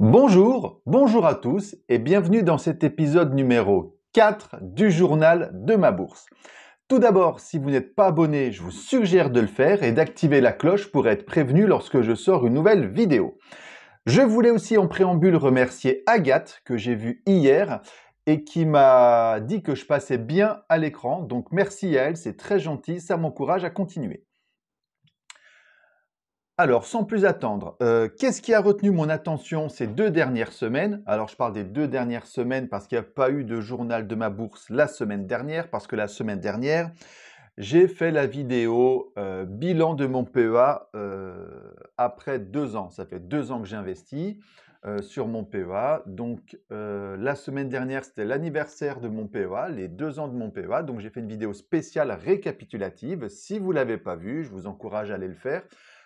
Bonjour à tous et bienvenue dans cet épisode numéro 4 du journal de ma bourse. Tout d'abord, si vous n'êtes pas abonné, je vous suggère de le faire et d'activer la cloche pour être prévenu lorsque je sors une nouvelle vidéo. Je voulais aussi en préambule remercier Agathe que j'ai vue hier et qui m'a dit que je passais bien à l'écran. Donc merci à elle, c'est très gentil, ça m'encourage à continuer. Alors, sans plus attendre, qu'est-ce qui a retenu mon attention ces 2 dernières semaines? Alors, je parle des 2 dernières semaines parce qu'il n'y a pas eu de journal de ma bourse la semaine dernière, parce que la semaine dernière, j'ai fait la vidéo, bilan de mon PEA, après 2 ans. Ça fait 2 ans que j'investis, sur mon PEA. Donc, la semaine dernière, c'était l'anniversaire de mon PEA, les 2 ans de mon PEA. Donc, j'ai fait une vidéo spéciale récapitulative. Si vous ne l'avez pas vue, je vous encourage à aller le faire.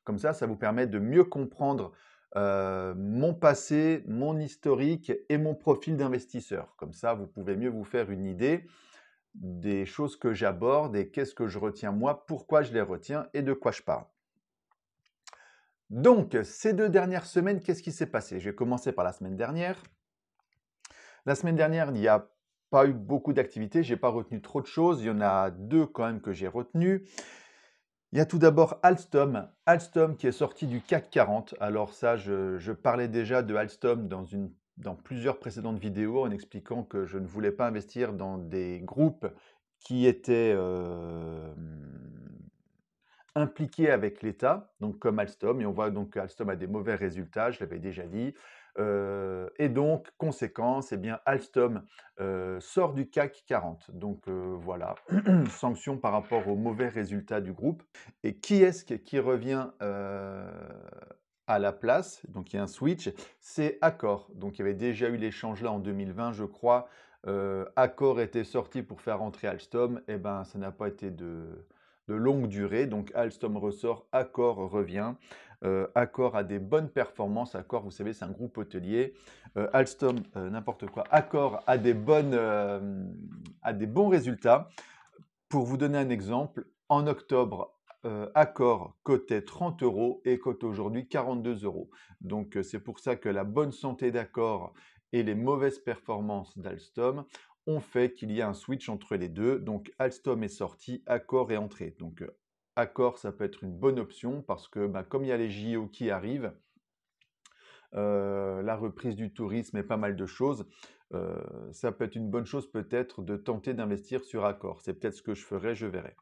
Comme ça vous permet de mieux comprendre mon passé, mon historique et mon profil d'investisseur. Comme ça, vous pouvez mieux vous faire une idée des choses que j'aborde et qu'est-ce que je retiens moi, pourquoi je les retiens et de quoi je parle. Donc, ces 2 dernières semaines, qu'est-ce qui s'est passé? Je vais commencer par la semaine dernière. La semaine dernière, il n'y a pas eu beaucoup d'activités, je n'ai pas retenu trop de choses. Il y en a 2 quand même que j'ai retenues. Il y a tout d'abord Alstom qui est sorti du CAC 40. Alors ça, je parlais déjà de Alstom dans plusieurs précédentes vidéos en expliquant que je ne voulais pas investir dans des groupes qui étaient impliqués avec l'État, donc comme Alstom, et on voit donc qu'Alstom a des mauvais résultats, je l'avais déjà dit. Et donc, conséquence, eh bien, Alstom sort du CAC 40. Donc voilà, sanction par rapport aux mauvais résultats du groupe. Et qui est-ce qui revient à la place? Donc il y a un switch, c'est Accor. Donc il y avait déjà eu l'échange là en 2020, je crois. Accor était sorti pour faire entrer Alstom. Eh ben, ça n'a pas été de longue durée. Donc Alstom ressort, Accor revient. Accor a des bonnes performances. Accor, vous savez, c'est un groupe hôtelier. Alstom, n'importe quoi. Accor a des bons résultats. Pour vous donner un exemple, en octobre, Accor cotait 30 € et cote aujourd'hui 42 €. Donc c'est pour ça que la bonne santé d'Accor et les mauvaises performances d'Alstom ont fait qu'il y a un switch entre les deux. Donc Alstom est sorti, Accor est entré. Donc Accor, ça peut être une bonne option parce que comme il y a les JO qui arrivent, la reprise du tourisme et pas mal de choses, ça peut être une bonne chose peut-être de tenter d'investir sur Accor. C'est peut-être ce que je ferai, je verrai.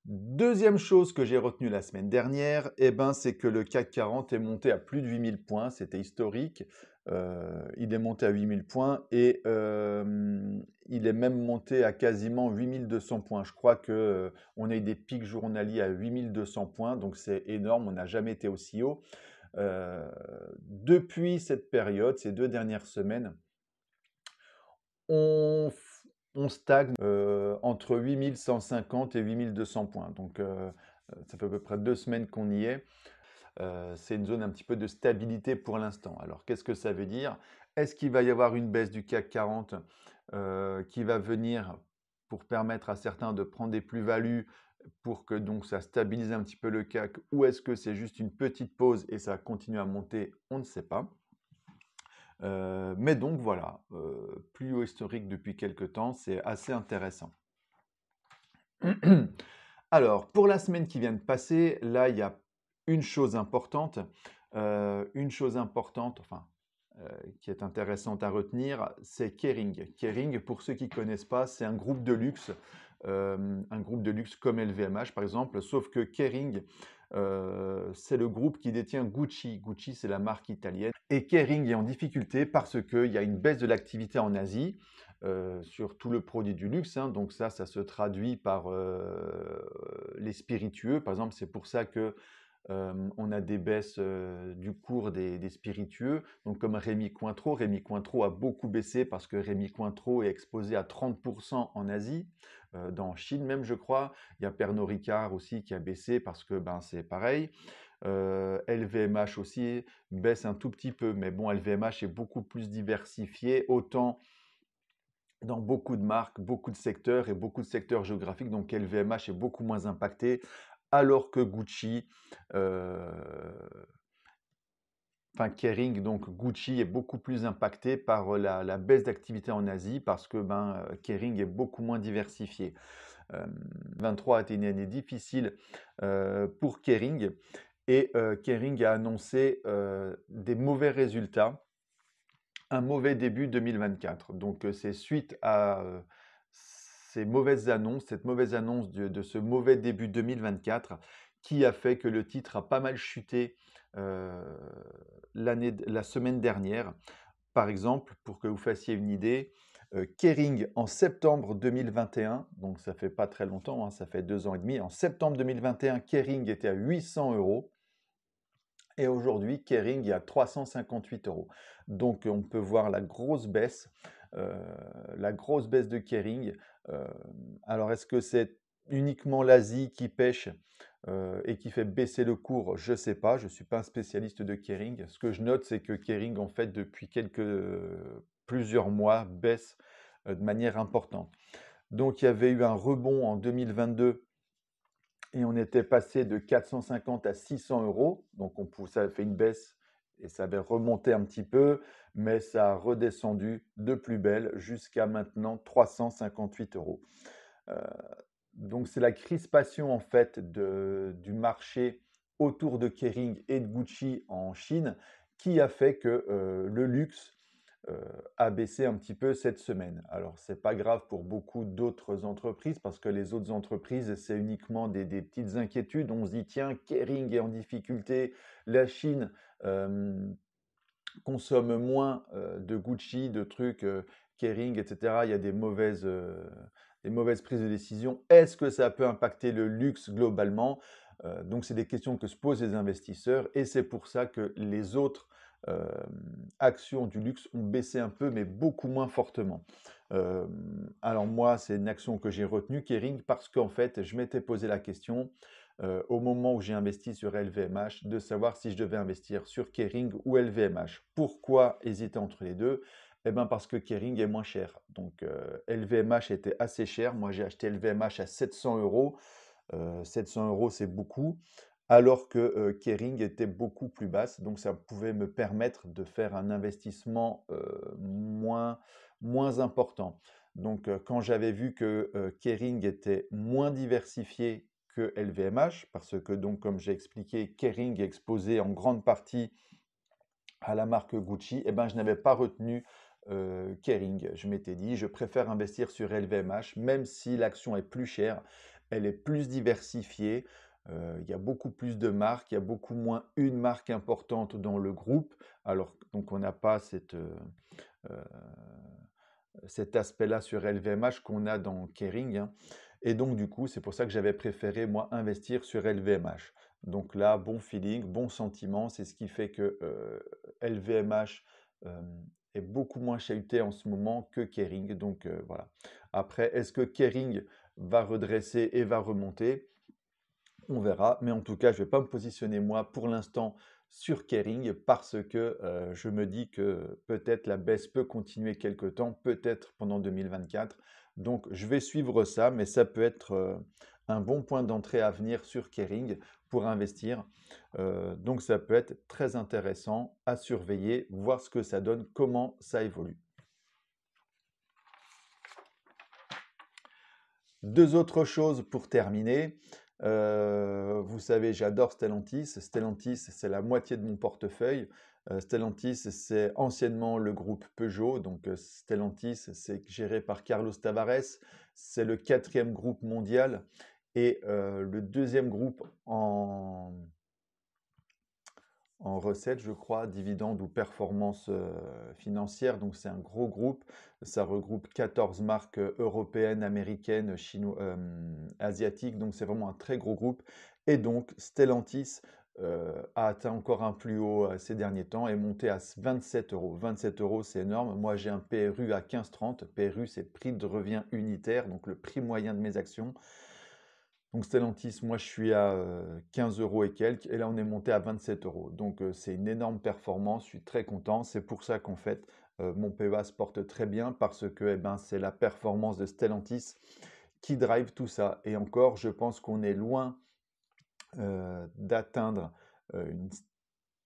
Deuxième chose que j'ai retenue la semaine dernière, eh ben, c'est que le CAC 40 est monté à plus de 8000 points, c'était historique. Il est monté à 8000 points et il est même monté à quasiment 8200 points. Je crois qu'on a eu des pics journaliers à 8200 points, donc c'est énorme, on n'a jamais été aussi haut. Depuis cette période, ces 2 dernières semaines, on stagne entre 8150 et 8200 points. Donc ça fait à peu près 2 semaines qu'on y est. C'est une zone un petit peu de stabilité pour l'instant. Alors qu'est-ce que ça veut dire? Est-ce qu'il va y avoir une baisse du CAC 40 qui va venir pour permettre à certains de prendre des plus-values pour que donc ça stabilise un petit peu le CAC, ou est-ce que c'est juste une petite pause et ça continue à monter? On ne sait pas. Mais donc voilà, plus haut historique depuis quelque temps, c'est assez intéressant. Alors, pour la semaine qui vient de passer, là, il y a une chose importante, enfin, qui est intéressante à retenir, c'est Kering. Kering, pour ceux qui ne connaissent pas, c'est un groupe de luxe comme LVMH par exemple, sauf que Kering, c'est le groupe qui détient Gucci. Gucci, c'est la marque italienne. Et Kering est en difficulté parce qu'il y a une baisse de l'activité en Asie sur tout le produit du luxe. Donc ça se traduit par les spiritueux. Par exemple, c'est pour ça que on a des baisses du cours des spiritueux. Donc comme Rémy Cointreau a beaucoup baissé parce que Rémy Cointreau est exposé à 30% en Asie, dans Chine même je crois. Il y a Pernod Ricard aussi qui a baissé parce que c'est pareil. LVMH aussi baisse un tout petit peu, mais bon, LVMH est beaucoup plus diversifié, autant dans beaucoup de marques, beaucoup de secteurs et beaucoup de secteurs géographiques, donc LVMH est beaucoup moins impacté, alors que Gucci enfin Kering, donc Gucci est beaucoup plus impacté par la baisse d'activité en Asie parce que Kering est beaucoup moins diversifié. 2023 a été une année difficile pour Kering et Kering a annoncé des mauvais résultats, un mauvais début 2024. Donc c'est suite à ces mauvaises annonces, cette mauvaise annonce de ce mauvais début 2024 qui a fait que le titre a pas mal chuté euh, la semaine dernière. Par exemple, pour que vous fassiez une idée, Kering en septembre 2021, donc ça fait pas très longtemps, hein, ça fait 2 ans et demi, en septembre 2021, Kering était à 800 euros et aujourd'hui, Kering est à 358 euros. Donc on peut voir euh, la grosse baisse de Kering. Euh, alors est-ce que c'est uniquement l'Asie qui pêche et qui fait baisser le cours? Je ne sais pas, je ne suis pas un spécialiste de Kering. Ce que je note, c'est que Kering, en fait, depuis plusieurs mois, baisse de manière importante. Donc il y avait eu un rebond en 2022 et on était passé de 450 à 600 euros. Donc ça a fait une baisse et ça avait remonté un petit peu, mais ça a redescendu de plus belle jusqu'à maintenant 358 euros. Euh, donc c'est la crispation en fait du marché autour de Kering et de Gucci en Chine qui a fait que le luxe a baissé un petit peu cette semaine. Alors, c'est pas grave pour beaucoup d'autres entreprises parce que les autres entreprises, c'est uniquement des petites inquiétudes. On se dit, tiens, Kering est en difficulté, la Chine consomme moins de Gucci, de trucs Kering, etc. Il y a des mauvaises prises de décision. Est-ce que ça peut impacter le luxe globalement? Donc, c'est des questions que se posent les investisseurs et c'est pour ça que les autres euh, actions du luxe ont baissé un peu, mais beaucoup moins fortement. Euh, alors moi, c'est une action que j'ai retenue, Kering, parce qu'en fait, je m'étais posé la question au moment où j'ai investi sur LVMH, de savoir si je devais investir sur Kering ou LVMH. Pourquoi hésiter entre les deux? Eh bien parce que Kering est moins cher. Donc LVMH était assez cher. Moi j'ai acheté LVMH à 700 euros. 700 euros c'est beaucoup. Alors que Kering était beaucoup plus basse. Donc ça pouvait me permettre de faire un investissement moins important. Donc quand j'avais vu que Kering était moins diversifié que LVMH, parce que donc comme j'ai expliqué, Kering est exposé en grande partie à la marque Gucci, et ben je n'avais pas retenu Kering. Je m'étais dit, je préfère investir sur LVMH, même si l'action est plus chère, elle est plus diversifiée. Il y a beaucoup plus de marques, il y a beaucoup moins une marque importante dans le groupe. Alors donc on n'a pas euh, cet aspect-là sur LVMH qu'on a dans Kering, hein. Et donc, du coup, c'est pour ça que j'avais préféré, moi, investir sur LVMH. Donc là, bon feeling, bon sentiment, c'est ce qui fait que LVMH euh, est beaucoup moins chahuté en ce moment que Kering. Donc voilà. Après, est-ce que Kering va redresser et va remonter? On verra, mais en tout cas, je ne vais pas me positionner moi pour l'instant sur Kering parce que je me dis que peut-être la baisse peut continuer quelque temps, peut-être pendant 2024. Donc je vais suivre ça, mais ça peut être un bon point d'entrée à venir sur Kering pour investir. Donc ça peut être très intéressant à surveiller, voir ce que ça donne, comment ça évolue. Deux autres choses pour terminer. Vous savez, j'adore Stellantis. Stellantis, c'est la moitié de mon portefeuille. Stellantis, c'est anciennement le groupe Peugeot. Donc Stellantis, c'est géré par Carlos Tavares. C'est le quatrième groupe mondial et le deuxième groupe en recettes, je crois, dividendes ou performances financières. Donc c'est un gros groupe. Ça regroupe 14 marques européennes, américaines, asiatiques. Donc c'est vraiment un très gros groupe. Et donc Stellantis a atteint encore un plus haut ces derniers temps et monté à 27 euros. 27 euros, c'est énorme. Moi, j'ai un PRU à 15,30. PRU, c'est prix de revient unitaire, donc le prix moyen de mes actions. Donc Stellantis, moi je suis à 15 euros et quelques, et là on est monté à 27 euros. Donc c'est une énorme performance, je suis très content. C'est pour ça qu'en fait mon PEA se porte très bien parce que eh ben, c'est la performance de Stellantis qui drive tout ça. Et encore, je pense qu'on est loin d'atteindre une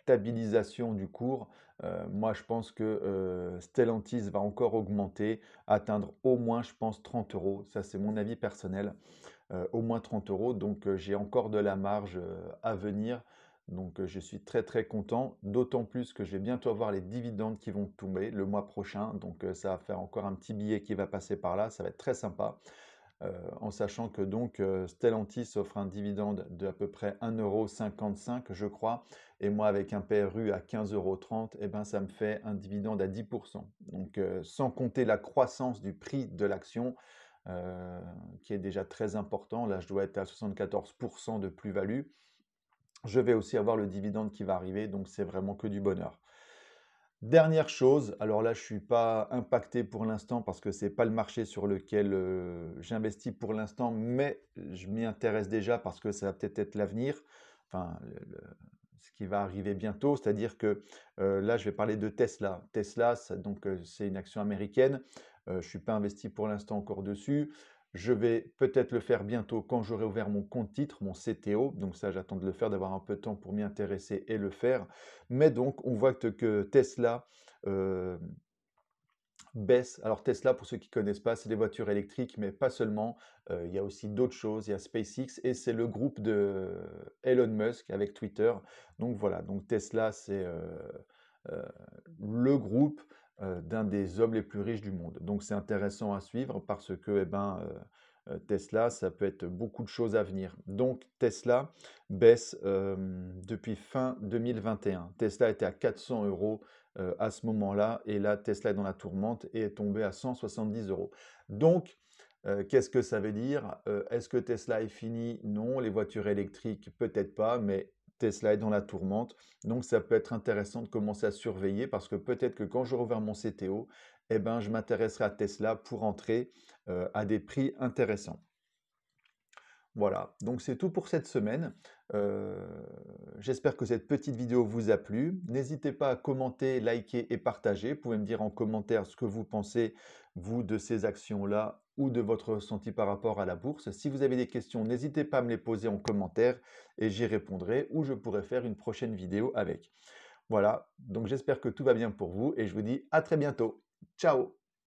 stabilisation du cours, moi je pense que Stellantis va encore augmenter, atteindre au moins, je pense, 30 euros. Ça, c'est mon avis personnel. Au moins 30 euros. Donc, j'ai encore de la marge à venir. Donc, je suis très très content, d'autant plus que je vais bientôt avoir les dividendes qui vont tomber le mois prochain. Donc, ça va faire encore un petit billet qui va passer par là. Ça va être très sympa. En sachant que donc Stellantis offre un dividende de à peu près 1,55 €, je crois. Et moi, avec un PRU à 15,30 €, eh ben, ça me fait un dividende à 10%. Donc, sans compter la croissance du prix de l'action, euh, qui est déjà très important. Là, je dois être à 74% de plus-value. Je vais aussi avoir le dividende qui va arriver, donc c'est vraiment que du bonheur. Dernière chose, alors là, je ne suis pas impacté pour l'instant parce que ce n'est pas le marché sur lequel j'investis pour l'instant, mais je m'y intéresse déjà parce que ça va peut-être être l'avenir, enfin, ce qui va arriver bientôt, c'est-à-dire que là, je vais parler de Tesla. Tesla, donc c'est une action américaine. Je ne suis pas investi pour l'instant encore dessus. Je vais peut-être le faire bientôt quand j'aurai ouvert mon compte titre, mon CTO. Donc ça, j'attends de le faire, d'avoir un peu de temps pour m'y intéresser et le faire. Mais donc, on voit que Tesla euh, baisse. Alors Tesla, pour ceux qui ne connaissent pas, c'est des voitures électriques, mais pas seulement. Il y a aussi d'autres choses. Il y a SpaceX et c'est le groupe de Elon Musk avec Twitter. Donc voilà, donc Tesla, c'est euh, le groupe d'un des hommes les plus riches du monde. Donc c'est intéressant à suivre parce que eh ben, Tesla, ça peut être beaucoup de choses à venir. Donc Tesla baisse depuis fin 2021. Tesla était à 400 euros à ce moment-là et là, Tesla est dans la tourmente et est tombé à 170 euros. Donc, qu'est-ce que ça veut dire? Est-ce que Tesla est fini? Non. Les voitures électriques, peut-être pas, mais Tesla est dans la tourmente. Donc, ça peut être intéressant de commencer à surveiller parce que peut-être que quand je rouvre mon CTO, eh ben, je m'intéresserai à Tesla pour entrer à des prix intéressants. Voilà, donc c'est tout pour cette semaine. Euh, J'espère que cette petite vidéo vous a plu. N'hésitez pas à commenter, liker et partager. Vous pouvez me dire en commentaire ce que vous pensez, vous, de ces actions-là ou de votre ressenti par rapport à la bourse. Si vous avez des questions, n'hésitez pas à me les poser en commentaire et j'y répondrai ou je pourrai faire une prochaine vidéo avec. Voilà, donc j'espère que tout va bien pour vous et je vous dis à très bientôt. Ciao!